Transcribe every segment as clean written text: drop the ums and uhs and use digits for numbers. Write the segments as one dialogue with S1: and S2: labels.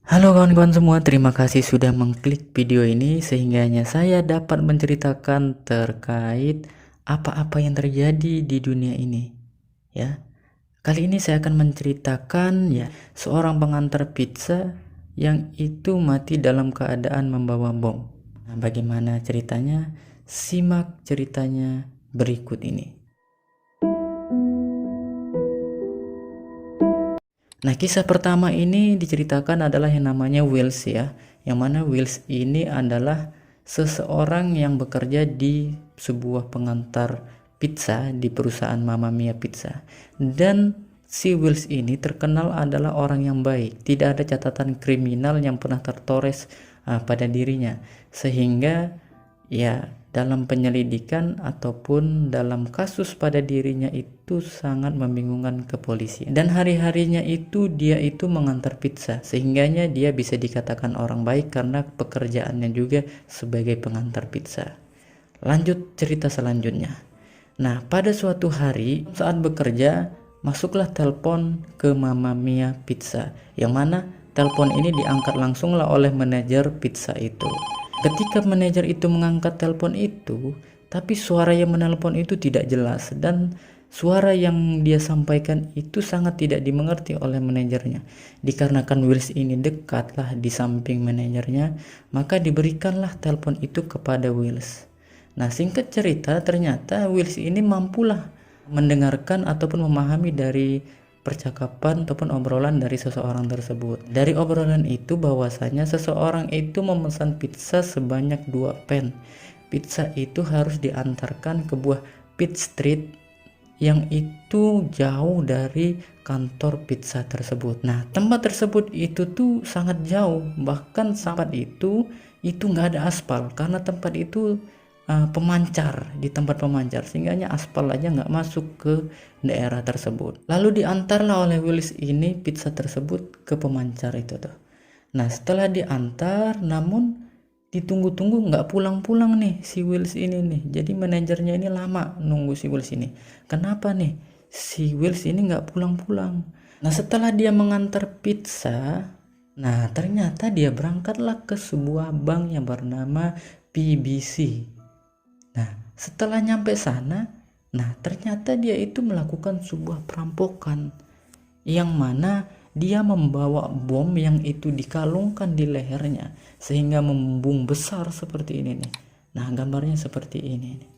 S1: Halo kawan-kawan semua, terima kasih sudah mengklik video ini sehingga saya dapat menceritakan terkait apa-apa yang terjadi di dunia ini. Ya, kali ini saya akan menceritakan seorang pengantar pizza yang itu mati dalam keadaan membawa bom. Nah, bagaimana ceritanya? Simak ceritanya berikut ini. Nah, kisah pertama ini diceritakan adalah yang namanya Wills ya. Yang mana Wills ini adalah seseorang yang bekerja di sebuah pengantar pizza di perusahaan Mamma Mia Pizza. Dan si Wills ini terkenal adalah orang yang baik. Tidak ada catatan kriminal yang pernah tertores pada dirinya. Sehingga dalam penyelidikan ataupun dalam kasus pada dirinya itu sangat membingungkan ke polisi. Dan hari-harinya itu dia itu mengantar pizza, sehingganya dia bisa dikatakan orang baik karena pekerjaannya juga sebagai pengantar pizza. Lanjut cerita selanjutnya. Nah, pada suatu hari saat bekerja, masuklah telepon ke Mamma Mia Pizza, yang mana telepon ini diangkat langsunglah oleh manajer pizza itu. Ketika manajer itu mengangkat telepon itu, tapi suara yang menelpon itu tidak jelas dan suara yang dia sampaikan itu sangat tidak dimengerti oleh manajernya. Dikarenakan Wills ini dekatlah di samping manajernya, maka diberikanlah telepon itu kepada Wills. Nah, singkat cerita ternyata Wills ini mampulah mendengarkan ataupun memahami dari percakapan ataupun obrolan dari seseorang tersebut. Dari obrolan itu bahwasanya seseorang itu memesan pizza sebanyak 2 pan. Pizza itu harus diantarkan ke buah Pitt Street yang itu jauh dari kantor pizza tersebut. Nah, tempat tersebut itu tuh sangat jauh, bahkan tempat itu nggak ada aspal karena tempat itu pemancar, di tempat pemancar, sehingga aspal aja nggak masuk ke daerah tersebut. Lalu diantarlah oleh Wills ini pizza tersebut ke pemancar itu tuh. Nah, setelah diantar namun ditunggu-tunggu nggak pulang-pulang nih si Wills ini nih. Jadi manajernya ini lama nunggu si Wills ini. Kenapa nih si Wills ini nggak pulang-pulang? Nah, setelah dia mengantar pizza, nah ternyata dia berangkatlah ke sebuah bank yang bernama PBC. Nah, setelah nyampe sana, nah ternyata dia itu melakukan sebuah perampokan yang mana dia membawa bom yang itu dikalungkan di lehernya sehingga membung besar seperti ini nih. Nah, gambarnya seperti ini nih.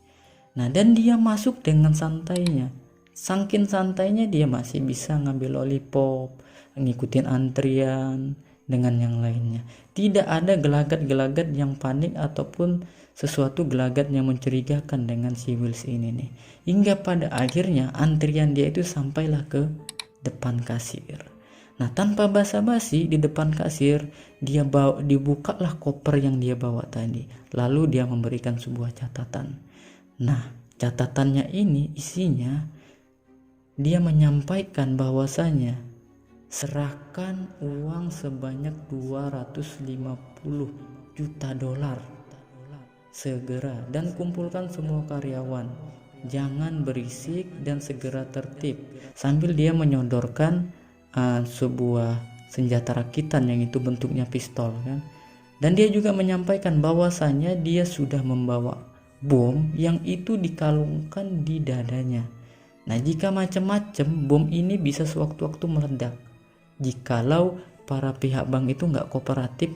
S1: Nah, dan dia masuk dengan santainya. Saking santainya dia masih bisa ngambil lollipop, ngikutin antrian dengan yang lainnya. Tidak ada gelagat-gelagat yang panik ataupun sesuatu gelagat yang mencurigakan dengan si Wills ini nih. Hingga pada akhirnya antrian dia itu sampailah ke depan kasir. Nah, tanpa basa-basi di depan kasir dibukalah koper yang dia bawa tadi. Lalu dia memberikan sebuah catatan. Nah, catatannya ini isinya dia menyampaikan bahwasanya serahkan uang sebanyak 250 juta dolar segera dan kumpulkan semua karyawan. Jangan berisik dan segera tertib. Sambil dia menyodorkan sebuah senjata rakitan yang itu bentuknya pistol kan. Dan dia juga menyampaikan bahwasanya dia sudah membawa bom yang itu dikalungkan di dadanya. Nah, jika macam-macam bom ini bisa sewaktu-waktu meledak jikalau para pihak bank itu nggak kooperatif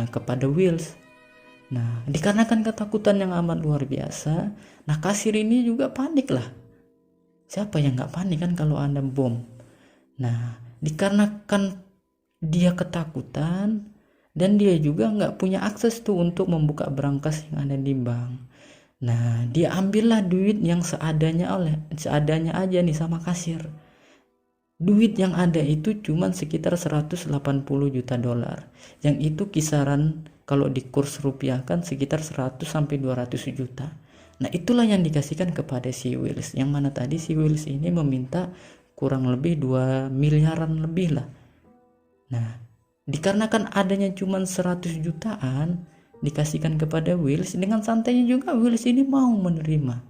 S1: kepada Wills. Nah, dikarenakan ketakutan yang amat luar biasa, nah kasir ini juga panik lah. Siapa yang nggak panik kan kalau ada bom? Nah, dikarenakan dia ketakutan dan dia juga nggak punya akses tuh untuk membuka brankas yang ada di bank. Nah, dia ambillah duit yang seadanya aja nih sama kasir. Duit yang ada itu cuma sekitar 180 juta dolar. Yang itu kisaran kalau di kurs rupiah kan sekitar 100 sampai 200 juta. Nah, itulah yang dikasihkan kepada si Wills. Yang mana tadi si Wills ini meminta kurang lebih 2 miliaran lebih lah. Nah, dikarenakan adanya cuma 100 jutaan dikasihkan kepada Wills, dengan santainya juga Wills ini mau menerima.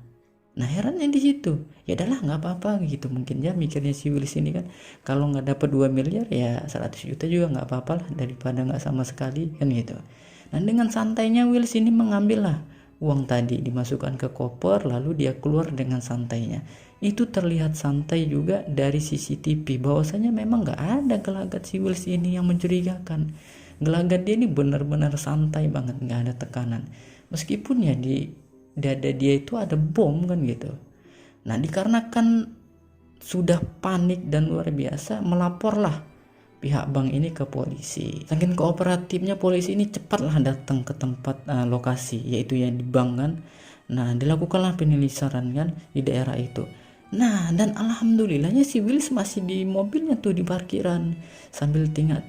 S1: Nah herannya di situ, ya udahlah nggak apa-apa gitu, mungkin ya mikirnya si Willis ini kan, kalau nggak dapat 2 miliar ya 100 juta juga nggak apa-apa lah, daripada nggak sama sekali kan gitu. Nah dengan santainya Willis ini mengambil lah uang tadi, dimasukkan ke koper, lalu dia keluar dengan santainya. Itu terlihat santai juga dari CCTV, bahwasanya memang nggak ada gelagat si Willis ini yang mencurigakan. Gelagat dia ini benar-benar santai banget, nggak ada tekanan. Meskipun ya di dada dia itu ada bom kan gitu. Nah dikarenakan sudah panik dan luar biasa, melaporlah pihak bank ini ke polisi. Saking kooperatifnya polisi ini cepatlah datang ke tempat lokasi, yaitu yang di bank kan. Nah dilakukanlah penyelisaran kan di daerah itu. Nah dan alhamdulillahnya si Willis masih di mobilnya tuh di parkiran, sambil tengok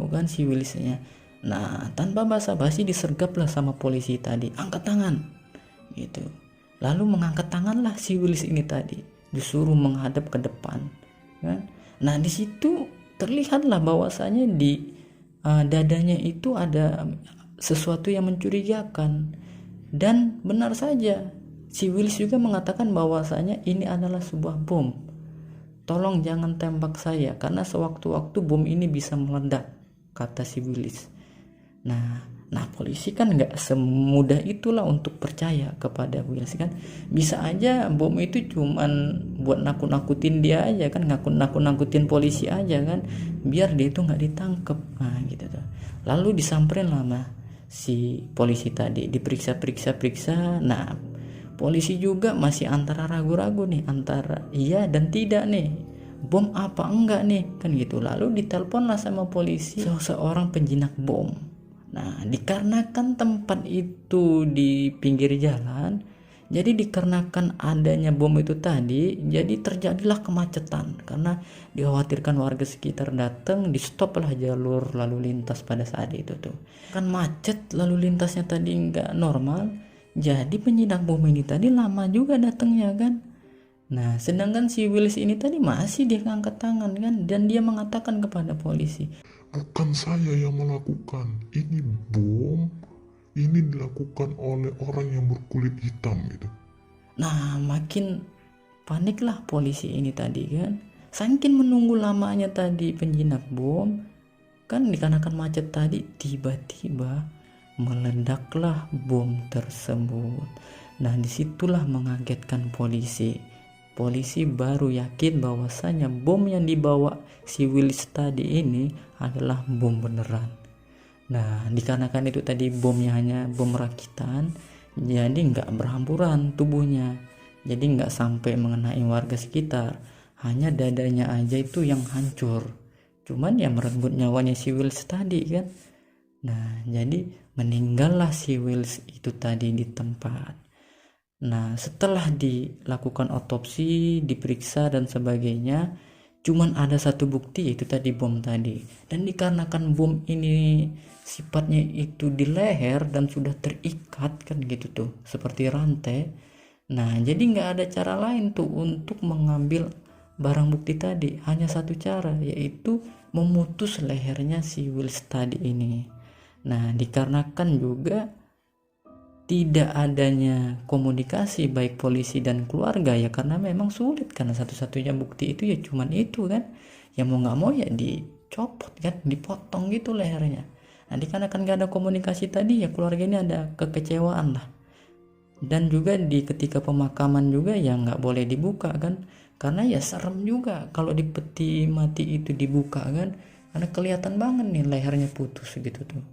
S1: kan si Willisnya. Nah tanpa basa-basi disergaplah sama polisi tadi, angkat tangan gitu. Lalu mengangkat tanganlah si Willis ini tadi, disuruh menghadap ke depan kan. Nah di situ terlihatlah bahwasanya di dadanya itu ada sesuatu yang mencurigakan, dan benar saja si Willis juga mengatakan bahwasanya ini adalah sebuah bom. Tolong jangan tembak saya karena sewaktu-waktu bom ini bisa meledak, kata si Willis. Nah polisi kan nggak semudah itulah untuk percaya kepada Willis kan. Bisa aja bom itu cuman buat nakut-nakutin dia aja kan, nakut-nakutin polisi aja kan, biar dia itu nggak ditangkep. Nah gitu tuh. Lalu disamperin lama si polisi tadi, diperiksa. Nah polisi juga masih antara ragu-ragu nih, antara iya dan tidak nih, bom apa enggak nih kan gitu. Lalu ditelepon lah sama polisi seorang penjinak bom. Nah dikarenakan tempat itu di pinggir jalan, jadi dikarenakan adanya bom itu tadi, jadi terjadilah kemacetan karena dikhawatirkan warga sekitar datang, di stop lah jalur lalu lintas pada saat itu tuh. Kan macet, lalu lintasnya tadi nggak normal, jadi penjinak bom ini tadi lama juga datangnya kan. Nah sedangkan si Willis ini tadi masih dia angkat tangan kan, dan dia mengatakan kepada polisi,
S2: Bukan saya yang melakukan, ini bom, ini dilakukan oleh orang yang berkulit hitam gitu.
S1: nah makin paniklah polisi ini tadi kan, saking menunggu lamanya tadi penjinak bom kan, dikarenakan macet tadi, tiba-tiba meledaklah bom tersebut. Nah disitulah mengagetkan polisi. Polisi baru yakin bahwasanya bom yang dibawa si Willis tadi ini adalah bom beneran. Nah dikarenakan itu tadi bomnya hanya bom rakitan, jadi nggak berhamburan tubuhnya, jadi nggak sampai mengenai warga sekitar, hanya dadanya aja itu yang hancur, cuman ya merenggut nyawanya si Willis tadi kan. Nah jadi meninggallah si Willis itu tadi di tempat. Nah setelah dilakukan otopsi, diperiksa dan sebagainya, cuman ada satu bukti, yaitu tadi bom tadi. Dan dikarenakan bom ini sifatnya itu di leher dan sudah terikat kan gitu tuh, seperti rantai. Nah jadi nggak ada cara lain tuh untuk mengambil barang bukti tadi, hanya satu cara, yaitu memutus lehernya si Willis tadi ini. Nah dikarenakan juga tidak adanya komunikasi baik polisi dan keluarga, ya karena memang sulit, karena satu-satunya bukti itu ya cuman itu kan, ya mau nggak mau ya dicopot kan, dipotong gitu lehernya. Nah dikarenakan gak ada komunikasi tadi, ya keluarga ini ada kekecewaan lah. Dan juga di ketika pemakaman juga ya nggak boleh dibuka kan, karena ya serem juga kalau di peti mati itu dibuka kan, karena kelihatan banget nih lehernya putus gitu tuh,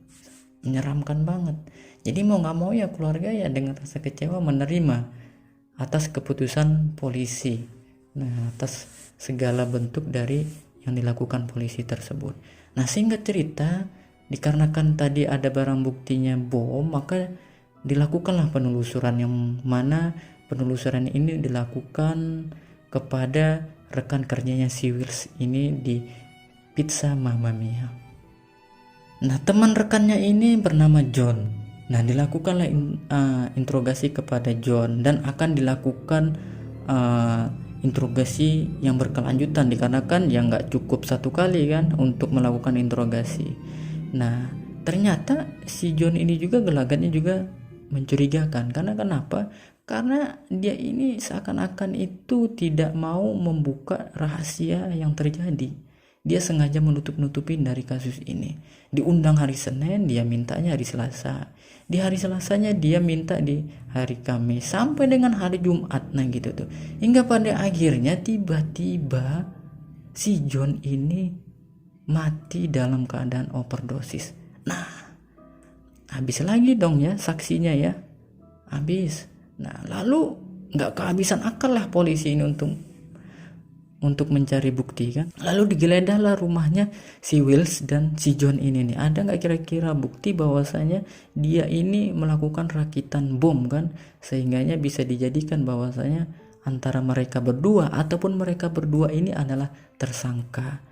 S1: menyeramkan banget. Jadi mau nggak mau ya keluarga ya dengan rasa kecewa menerima atas keputusan polisi, nah atas segala bentuk dari yang dilakukan polisi tersebut. Nah singkat cerita, dikarenakan tadi ada barang buktinya bom, maka dilakukanlah penelusuran, yang mana penelusuran ini dilakukan kepada rekan kerjanya si Wills ini di Pizza Mamma Mia. Nah teman rekannya ini bernama John. Nah dilakukanlah interogasi kepada John, dan akan dilakukan interogasi yang berkelanjutan, dikarenakan ya nggak cukup satu kali kan untuk melakukan interogasi. Nah ternyata si John ini juga gelagatnya juga mencurigakan, karena kenapa? Karena dia ini seakan-akan itu tidak mau membuka rahasia yang terjadi. Dia sengaja menutup-nutupin dari kasus ini. Diundang hari Senin, dia mintanya hari Selasa. Di hari Selasanya dia minta di hari Kamis sampai dengan hari Jumat, nah gitu tuh. Hingga pada akhirnya tiba-tiba si John ini mati dalam keadaan overdosis. Nah, habis lagi dong ya saksinya ya. Habis. Nah, lalu nggak kehabisan akal lah polisi ini untuk mencari bukti kan. Lalu digeledahlah rumahnya si Wills dan si John ini nih. Ada nggak kira-kira bukti bahwasanya dia ini melakukan rakitan bom kan, sehingganya bisa dijadikan bahwasanya antara mereka berdua ataupun mereka berdua ini adalah tersangka.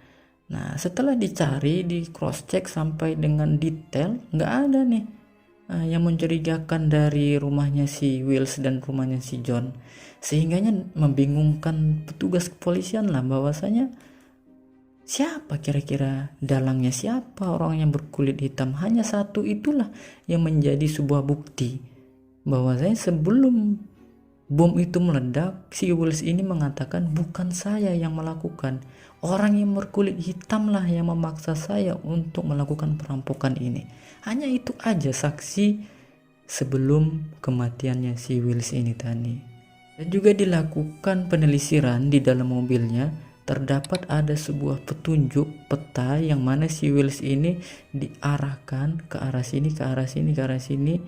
S1: Nah, setelah dicari, di cross check sampai dengan detail, nggak ada nih yang mencurigakan dari rumahnya si Wills dan rumahnya si John, sehingganya membingungkan petugas kepolisian lah bahwasanya siapa kira-kira dalangnya, siapa orang yang berkulit hitam. Hanya satu itulah yang menjadi sebuah bukti bahwasanya sebelum bom itu meledak, si Wills ini mengatakan bukan saya yang melakukan, orang yang berkulit hitam lah yang memaksa saya untuk melakukan perampokan ini. Hanya itu aja saksi sebelum kematiannya si Wills ini tadi. Dan juga dilakukan penelitian di dalam mobilnya, terdapat ada sebuah petunjuk peta yang mana si Wills ini diarahkan ke arah sini, ke arah sini, ke arah sini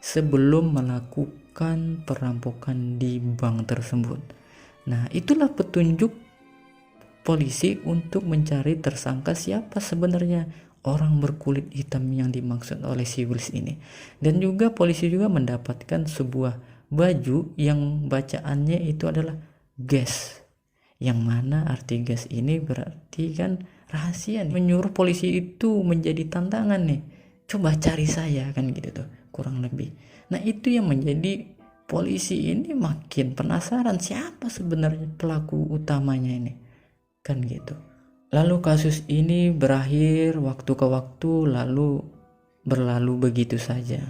S1: sebelum melakukan perampokan di bank tersebut. Nah, itulah petunjuk polisi untuk mencari tersangka siapa sebenarnya orang berkulit hitam yang dimaksud oleh si Wills ini. Dan juga polisi juga mendapatkan sebuah baju yang bacaannya itu adalah gas, yang mana arti gas ini berarti kan rahasia nih. Menyuruh polisi itu menjadi tantangan nih, coba cari saya kan gitu tuh kurang lebih. Nah, itu yang menjadi polisi ini makin penasaran siapa sebenarnya pelaku utamanya ini kan gitu. Lalu kasus ini berakhir waktu ke waktu, lalu berlalu begitu saja.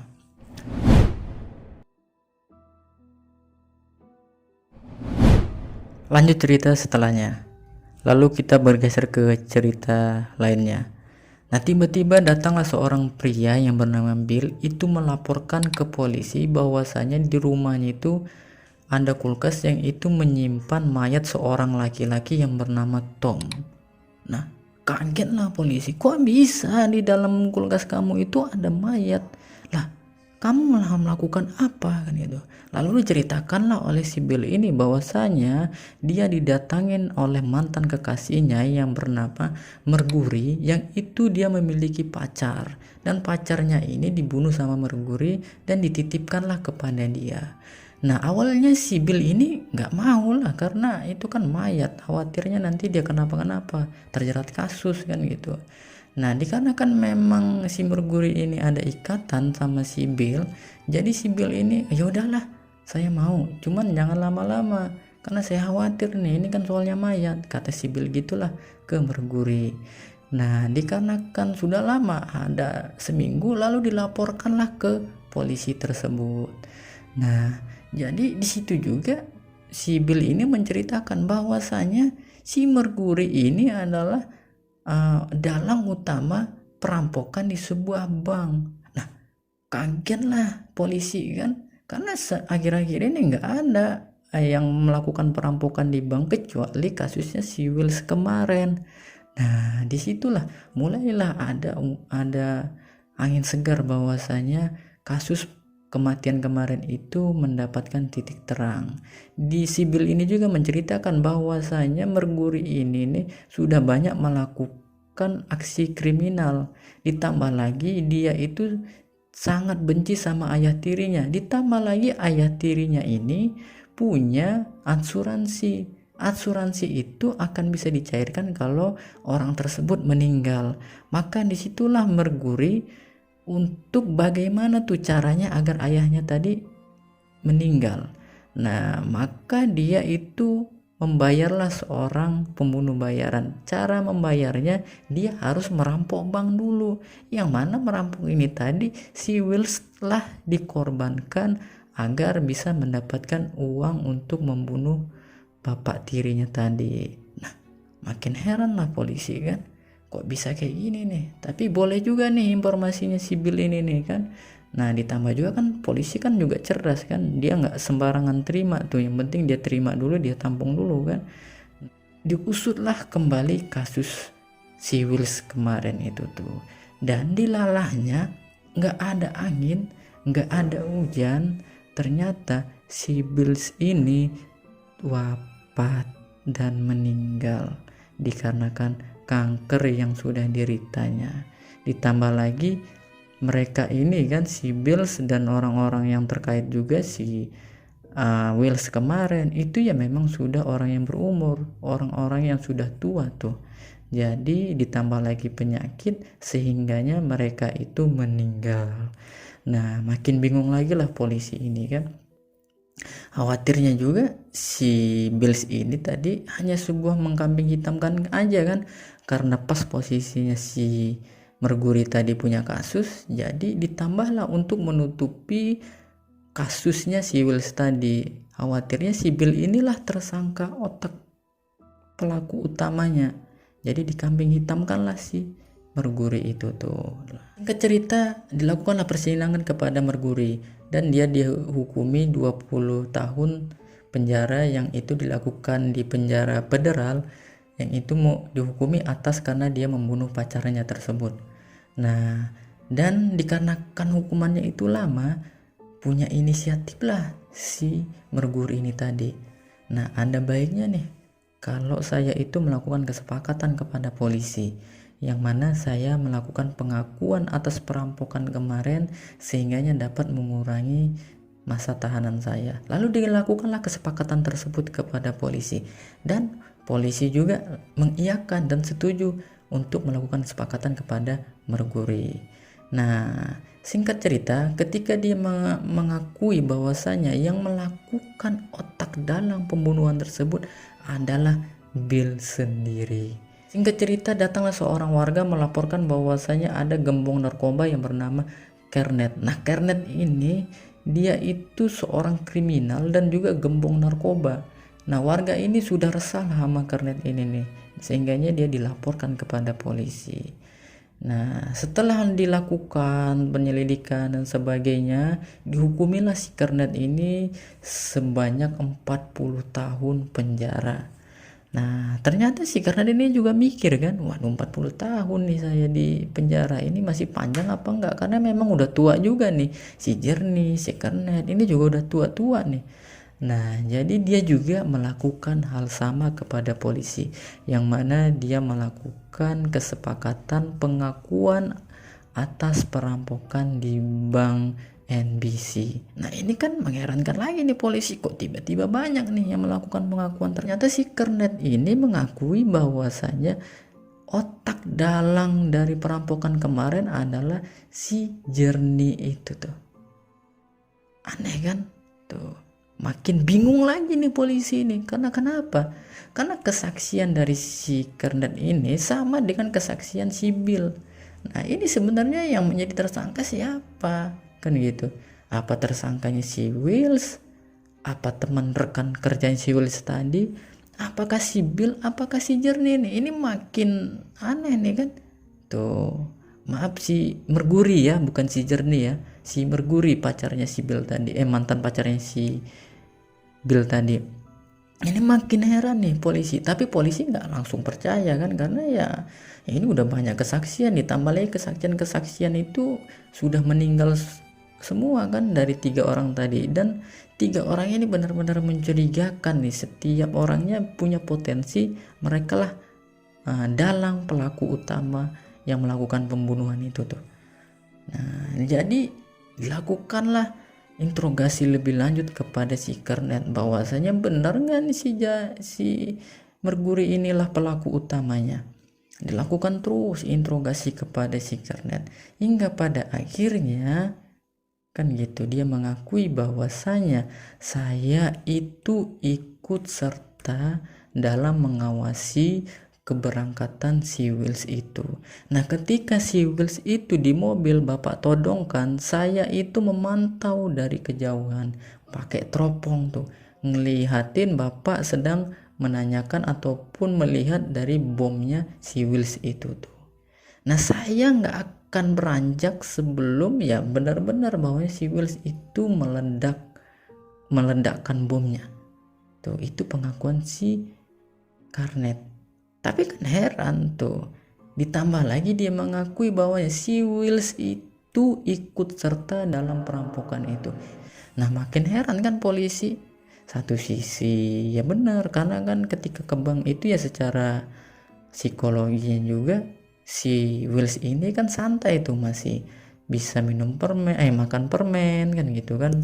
S1: Lanjut cerita setelahnya. Lalu kita bergeser ke cerita lainnya. Nah, tiba-tiba datanglah seorang pria yang bernama Bill itu melaporkan ke polisi bahwasanya di rumahnya itu ada kulkas yang itu menyimpan mayat seorang laki-laki yang bernama Tom. Nah, kagetlah polisi, kok bisa di dalam kulkas kamu itu ada mayat? Lah, kamu malah melakukan apa kan gitu. Lalu diceritakanlah oleh si Bill ini bahwasanya dia didatangin oleh mantan kekasihnya yang bernama Mercury, yang itu dia memiliki pacar, dan pacarnya ini dibunuh sama Mercury dan dititipkanlah kepada dia. Nah, awalnya si Bill ini nggak mau lah karena itu kan mayat, khawatirnya nanti dia kenapa-kenapa, terjerat kasus kan gitu. Nah, dikarenakan memang si Mercury ini ada ikatan sama si Bill, jadi si Bill ini ya udahlah, saya mau, cuman jangan lama-lama karena saya khawatir nih, ini kan soalnya mayat, kata si Bill gitulah ke Mercury. Nah, dikarenakan sudah lama, ada seminggu, lalu dilaporkanlah ke polisi tersebut. Nah, jadi di situ juga si Bill ini menceritakan bahwasanya si Mercury ini adalah dalang utama perampokan di sebuah bank. Nah, kagetlah polisi kan, karena akhir-akhir ini nggak ada yang melakukan perampokan di bank kecuali kasusnya si Wills kemarin. Nah, disitulah mulailah ada angin segar bahwasanya kasus kematian kemarin itu mendapatkan titik terang. Di si Bill ini juga menceritakan bahwasanya Mercury ini nih sudah banyak melakukan aksi kriminal. Ditambah lagi dia itu sangat benci sama ayah tirinya. Ditambah lagi ayah tirinya ini punya asuransi. Asuransi itu akan bisa dicairkan kalau orang tersebut meninggal. Maka disitulah Mercury untuk bagaimana tuh caranya agar ayahnya tadi meninggal. Nah, maka dia itu membayarlah seorang pembunuh bayaran. Cara membayarnya dia harus merampok bank dulu. Yang mana merampok ini tadi si Wills telah dikorbankan agar bisa mendapatkan uang untuk membunuh bapak tirinya tadi. Nah, makin heran lah polisi kan, kok bisa kayak gini nih. Tapi boleh juga nih informasinya si Bill ini nih kan. Nah, ditambah juga kan polisi kan juga cerdas kan, dia nggak sembarangan terima tuh, yang penting dia terima dulu, dia tampung dulu kan. Diusutlah kembali kasus si Wills kemarin itu tuh, dan dilalahnya nggak ada angin, nggak ada hujan, ternyata si Bills ini wafat dan meninggal dikarenakan kanker yang sudah dideritanya. Ditambah lagi mereka ini kan, si Bills dan orang-orang yang terkait juga si Wills kemarin itu ya memang sudah orang yang berumur, orang-orang yang sudah tua tuh. Jadi ditambah lagi penyakit sehingganya mereka itu meninggal. Nah, makin bingung lagi lah polisi ini kan. Khawatirnya juga si Bills ini tadi hanya sebuah mengkambing hitamkan aja kan, karena pas posisinya si Merguri tadi punya kasus, jadi ditambahlah untuk menutupi kasusnya si Wills tadi. Khawatirnya si Bill inilah tersangka otak pelaku utamanya, jadi dikambing hitamkanlah si Merguri itu tuh. Singkat cerita, dilakukanlah persidangan kepada Merguri dan dia dihukumi 20 tahun penjara, yang itu dilakukan di penjara federal, yang itu mau dihukumi atas karena dia membunuh pacarnya tersebut. Nah, dan dikarenakan hukumannya itu lama, punya inisiatif lah si Merguri ini tadi. Nah, ada baiknya nih kalau saya itu melakukan kesepakatan kepada polisi, yang mana saya melakukan pengakuan atas perampokan kemarin sehingganya dapat mengurangi masa tahanan saya. Lalu dilakukanlah kesepakatan tersebut kepada polisi, dan polisi juga mengiyakan dan setuju untuk melakukan kesepakatan kepada Merguri. Nah, singkat cerita, ketika dia mengakui bahwasanya yang melakukan otak dalam pembunuhan tersebut adalah Bill sendiri. Singkat cerita, datanglah seorang warga melaporkan bahwasanya ada gembong narkoba yang bernama Kernet. Nah, Kernet ini dia itu seorang kriminal dan juga gembong narkoba. Nah, warga ini sudah resah sama Kernet ini nih, sehingganya dia dilaporkan kepada polisi. Nah, setelah dilakukan penyelidikan dan sebagainya, dihukumilah si Kernet ini sebanyak 40 tahun penjara. Nah, ternyata si Kernet ini juga mikir kan, waduh 40 tahun nih saya di penjara, ini masih panjang apa enggak? Karena memang udah tua juga nih, si Jernih, si Kernet, ini juga udah tua-tua nih. Nah, jadi dia juga melakukan hal sama kepada polisi, yang mana dia melakukan kesepakatan pengakuan atas perampokan di bank NBC. Nah, ini kan mengherankan lagi nih polisi, kok tiba-tiba banyak nih yang melakukan pengakuan. Ternyata si Kernet ini mengakui bahwasanya otak dalang dari perampokan kemarin adalah si Jernih itu tuh. Aneh kan? Tuh. Makin bingung lagi nih polisi ini. Karena kenapa? Karena kesaksian dari si Kernet ini sama dengan kesaksian si Bill. Nah, ini sebenarnya yang menjadi tersangka siapa? Kan gitu. Apa tersangkanya si Wills? Apa teman rekan kerjanya si Wills tadi? Apakah si Bill? Apakah si Jernih nih? Ini makin aneh nih kan. Tuh. Maaf, si Merguri ya, bukan si Jernih ya. Si Merguri pacarnya si Bill tadi. Mantan pacarnya si Bill tadi. Ini makin heran nih polisi, tapi polisi nggak langsung percaya kan, karena ya ini udah banyak kesaksian, ditambah lagi kesaksian itu sudah meninggal semua kan dari 3 orang tadi, dan 3 orang ini benar-benar mencurigakan nih. Setiap orangnya punya potensi mereka lah dalang pelaku utama yang melakukan pembunuhan itu tuh. Nah, jadi dilakukanlah interogasi lebih lanjut kepada si Kernet, bahwasanya benar nggak nih si Merguri inilah pelaku utamanya. Dilakukan terus interogasi kepada si Kernet hingga pada akhirnya kan gitu dia mengakui bahwasanya saya itu ikut serta dalam mengawasi keberangkatan si Wills itu. Nah, ketika si Wills itu di mobil Bapak todongkan, saya itu memantau dari kejauhan pakai teropong tuh, ngelihatin Bapak sedang menanyakan ataupun melihat dari bomnya si Wills itu tuh. Nah, saya nggak akan beranjak sebelum ya benar-benar bahwa si Wills itu meledakkan bomnya. Tuh, itu pengakuan si Karnet. Tapi kan heran tuh, ditambah lagi dia mengakui bahwa si Wills itu ikut serta dalam perampokan itu. Nah, makin heran kan polisi. Satu sisi ya benar, karena kan ketika ke bank itu ya secara psikologinya juga si Wills ini kan santai tuh, masih bisa makan permen kan gitu kan,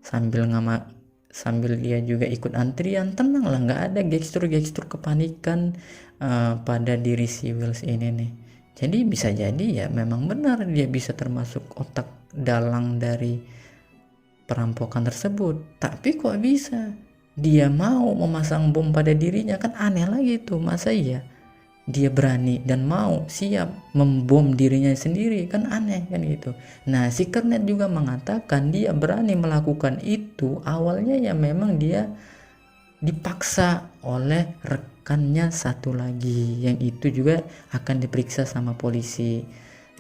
S1: sambil dia juga ikut antrian, tenang lah, nggak ada gestur kepanikan pada diri si Wills ini nih. Jadi bisa jadi ya memang benar dia bisa termasuk otak dalang dari perampokan tersebut. Tapi kok bisa dia mau memasang bom pada dirinya, kan aneh lagi tuh. Masa iya dia berani dan mau siap membom dirinya sendiri, kan aneh kan gitu. Nah, si Kernet juga mengatakan dia berani melakukan itu awalnya ya memang dia dipaksa oleh rekannya satu lagi yang itu juga akan diperiksa sama polisi.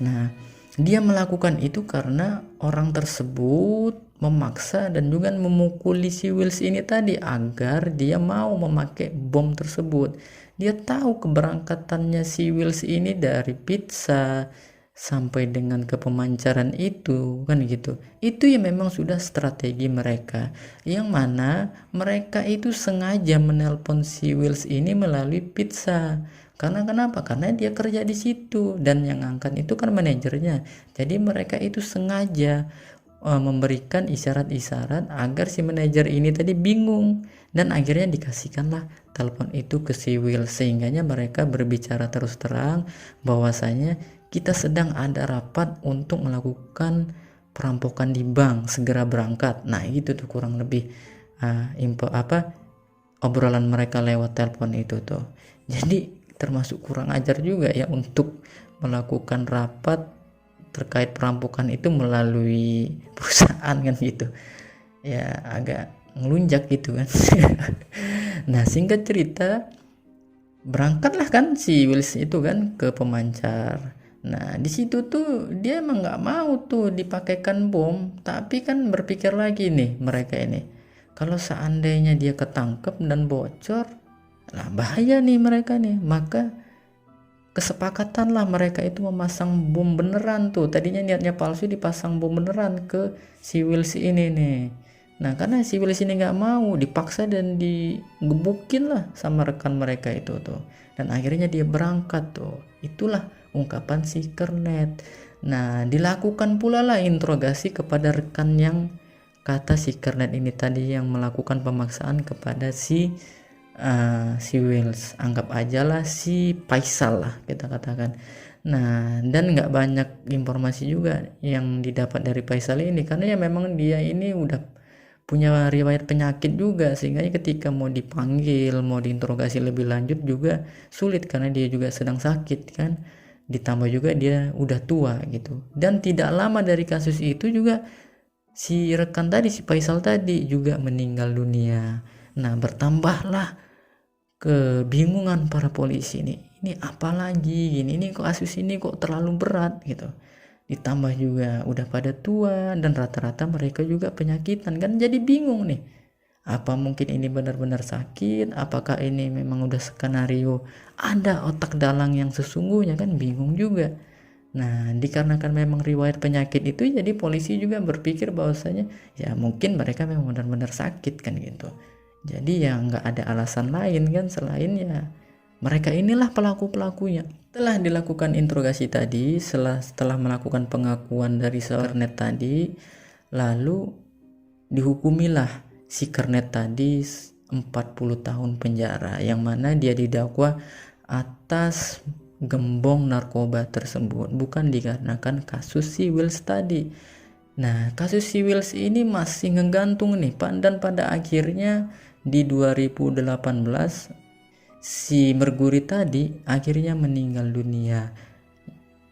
S1: Nah, dia melakukan itu karena orang tersebut memaksa dan juga memukuli si Wills ini tadi agar dia mau memakai bom tersebut. Dia tahu keberangkatannya si Wills ini dari pizza sampai dengan ke pemancaran itu kan gitu. Itu ya memang sudah strategi mereka, yang mana mereka itu sengaja menelpon si Wills ini melalui pizza. Karena kenapa? Karena dia kerja di situ dan yang angkat itu kan manajernya. Jadi mereka itu sengaja memberikan isyarat-isyarat agar si manajer ini tadi bingung, dan akhirnya dikasihkanlah telepon itu ke si Will, sehingganya mereka berbicara terus terang bahwasanya kita sedang ada rapat untuk melakukan perampokan di bank, segera berangkat. Nah, itu tuh kurang lebih obrolan mereka lewat telepon itu tuh. Jadi termasuk kurang ajar juga ya untuk melakukan rapat terkait perampokan itu melalui perusahaan kan gitu ya, agak ngelunjak gitu kan. Nah, singkat cerita berangkatlah kan si Wills itu kan ke pemancar. Nah, di situ tuh dia emang nggak mau tuh dipakaikan bom, tapi kan berpikir lagi nih mereka ini, kalau seandainya dia ketangkep dan bocor, lah bahaya nih mereka nih. Maka kesepakatan lah mereka itu memasang bom beneran tuh. Tadinya niatnya palsu, dipasang bom beneran ke si Wills ini nih. Nah, karena si Wills ini nggak mau, dipaksa dan digebukin lah sama rekan mereka itu tuh. Dan akhirnya dia berangkat tuh. Itulah ungkapan si Kernet. Nah, dilakukan pula lah interogasi kepada rekan yang kata si Kernet ini tadi yang melakukan pemaksaan kepada si Wills, anggap aja lah si Faisal lah kita katakan. Nah, dan nggak banyak informasi juga yang didapat dari Faisal ini, karena ya memang dia ini udah punya riwayat penyakit juga, sehingga ketika mau dipanggil, mau diinterogasi lebih lanjut juga sulit karena dia juga sedang sakit kan, ditambah juga dia udah tua gitu. Dan tidak lama dari kasus itu juga si rekan tadi, si Faisal tadi juga meninggal dunia. Nah, bertambahlah kebingungan para polisi ini apa lagi gini, ini kok kasus ini kok terlalu berat gitu, ditambah juga udah pada tua dan rata-rata mereka juga penyakitan kan. Jadi bingung nih, apa mungkin ini benar-benar sakit, apakah ini memang udah skenario ada otak dalang yang sesungguhnya, kan bingung juga. Nah, dikarenakan memang riwayat penyakit itu, jadi polisi juga berpikir bahwasanya ya mungkin mereka memang benar-benar sakit kan gitu. Jadi ya nggak ada alasan lain kan selain ya mereka inilah pelaku-pelakunya. Setelah dilakukan interogasi tadi, setelah melakukan pengakuan dari Kernet tadi, lalu dihukumilah si Kernet tadi 40 tahun penjara, yang mana dia didakwa atas gembong narkoba tersebut, bukan dikarenakan kasus si Wills tadi. Nah, kasus si Wills ini masih ngegantung nih, dan pada akhirnya di 2018 si Merguri tadi akhirnya meninggal dunia.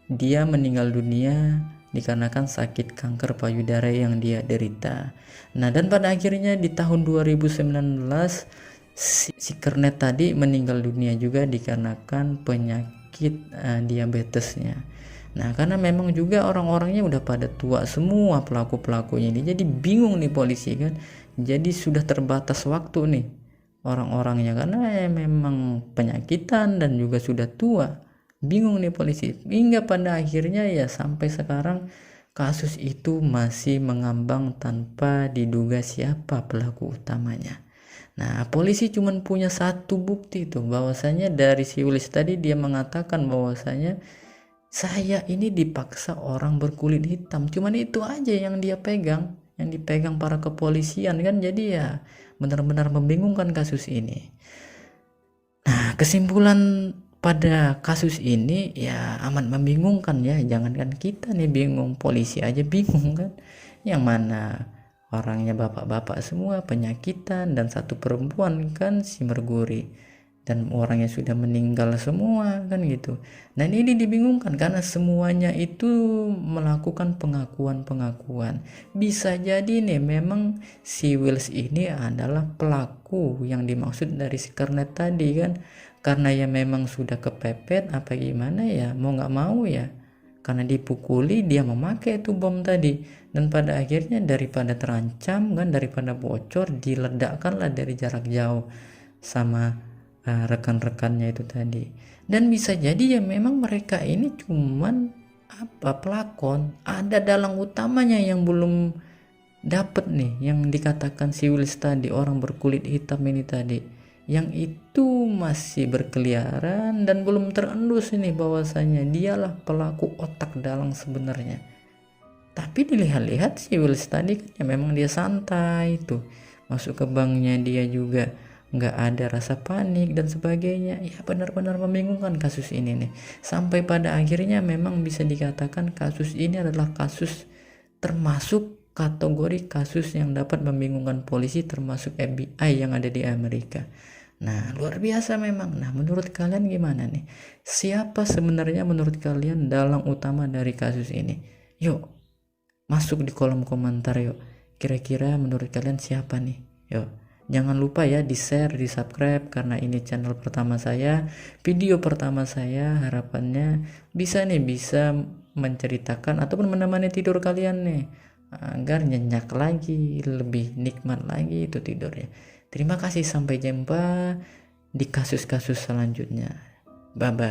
S1: Dia meninggal dunia dikarenakan sakit kanker payudara yang dia derita. Nah, dan pada akhirnya di tahun 2019 si Kernet tadi meninggal dunia juga dikarenakan penyakit diabetesnya. Nah, karena memang juga orang-orangnya udah pada tua semua pelaku-pelakunya ini. Jadi bingung nih polisi kan. Jadi sudah terbatas waktu nih orang-orangnya karena memang penyakitan dan juga sudah tua. Bingung nih polisi. Hingga pada akhirnya ya sampai sekarang kasus itu masih mengambang tanpa diduga siapa pelaku utamanya. Nah, polisi cuma punya satu bukti tuh bahwasanya dari si Willis tadi dia mengatakan bahwasanya saya ini dipaksa orang berkulit hitam. Cuman itu aja yang dia pegang, yang dipegang para kepolisian kan. Jadi ya benar-benar membingungkan kasus ini. Nah, kesimpulan pada kasus ini ya amat membingungkan ya. Jangankan kita nih bingung, polisi aja bingung kan. Yang mana orangnya bapak-bapak semua, penyakitan, dan satu perempuan kan si Merguri, dan orangnya sudah meninggal semua kan gitu. Nah, ini dibingungkan karena semuanya itu melakukan pengakuan-pengakuan. Bisa jadi nih memang si Wills ini adalah pelaku yang dimaksud dari si Kernet tadi kan. Karena ya memang sudah kepepet apa gimana ya, mau nggak mau ya, karena dipukuli dia memakai itu bom tadi. Dan pada akhirnya daripada terancam kan, daripada bocor, diledakkanlah dari jarak jauh sama rekan-rekannya itu tadi. Dan bisa jadi ya memang mereka ini cuman pelakon, ada dalang utamanya yang belum dapet nih, yang dikatakan si Willis tadi, orang berkulit hitam ini tadi, yang itu masih berkeliaran dan belum terendus ini bahwasanya dialah pelaku otak dalang sebenarnya. Tapi dilihat-lihat si Willis tadi kan ya memang dia santai tuh, masuk ke banknya dia juga nggak ada rasa panik dan sebagainya. Ya benar-benar membingungkan kasus ini nih. Sampai pada akhirnya memang bisa dikatakan kasus ini adalah kasus termasuk kategori kasus yang dapat membingungkan polisi, termasuk FBI yang ada di Amerika. Nah, luar biasa memang. Nah, menurut kalian gimana nih? Siapa sebenarnya menurut kalian dalang utama dari kasus ini? Yuk, masuk di kolom komentar yuk. Kira-kira menurut kalian siapa nih? Yuk. Jangan lupa ya di-share, di-subscribe karena ini channel pertama saya, video pertama saya. Harapannya bisa menceritakan ataupun menemani tidur kalian nih, agar nyenyak lagi, lebih nikmat lagi itu tidurnya. Terima kasih, sampai jumpa di kasus-kasus selanjutnya. Bye bye.